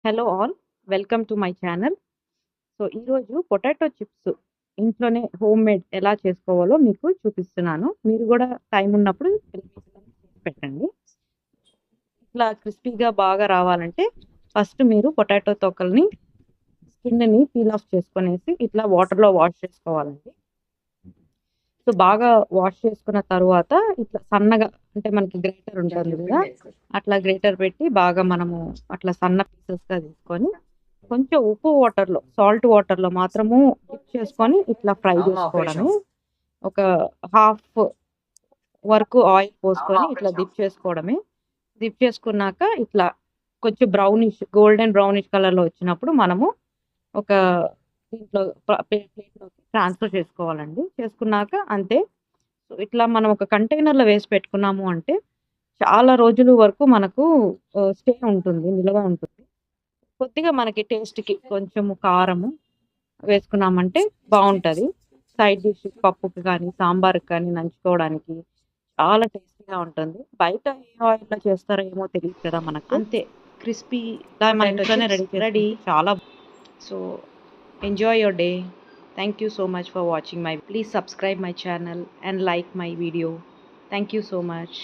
Hello all, welcome to my channel. So ఈరోజు potato chips ఇంట్లోనే home made ఎలా చేసుకోవాలో మీకు చూపిస్తున్నాను. మీరు కూడా టైం ఉన్నప్పుడు పెట్టండి. ఇట్లా క్రిస్పీగా బాగా రావాలంటే ఫస్ట్ మీరు పొటాటో తొక్కల్ని స్కిన్ని పీల్ ఆఫ్ చేసుకునేసి ఇట్లా వాటర్లో వాష్ చేసుకోవాలండి. సో బాగా వాష్ చేసుకున్న తర్వాత ఇట్లా సన్నగా, అంటే మనకి గ్రేటర్ ఉంటుంది కదా, అట్లా గ్రేటర్ పెట్టి బాగా మనము అట్లా సన్న పీసెస్గా తీసుకొని కొంచెం ఉప్పు వాటర్లో, సాల్ట్ వాటర్లో మాత్రము డిప్ చేసుకొని ఇట్లా ఫ్రై చేసుకోవడమే. ఒక హాఫ్ వరకు ఆయిల్ పోసుకొని ఇట్లా డిప్ చేసుకోవడమే. డిప్ చేసుకున్నాక ఇట్లా కొంచెం బ్రౌనిష్, గోల్డెన్ బ్రౌనిష్ కలర్లో వచ్చినప్పుడు మనము ఒక దీంట్లో ప్లేట్లోకి ట్రాన్స్ఫర్ చేసుకోవాలండి. చేసుకున్నాక అంతే. సో ఇట్లా మనం ఒక కంటైనర్లో వేసి పెట్టుకున్నాము అంటే చాలా రోజుల వరకు మనకు స్టే ఉంటుంది, నిల్వ ఉంటుంది. కొద్దిగా మనకి టేస్ట్కి కొంచెము కారము వేసుకున్నామంటే బాగుంటుంది. సైడ్ డిష్ పప్పుకి కానీ సాంబార్కి కానీ నంచుకోవడానికి చాలా టేస్టీగా ఉంటుంది. బయట ఏ ఆయిల్లో చేస్తారో ఏమో తెలియదు కదా మనకు. అంతే, క్రిస్పీ మన ఇంట్లోనే రెడీ. చాలా. So enjoy your day. Thank you so much for watching my. Please subscribe my channel and like my video. Thank you so much.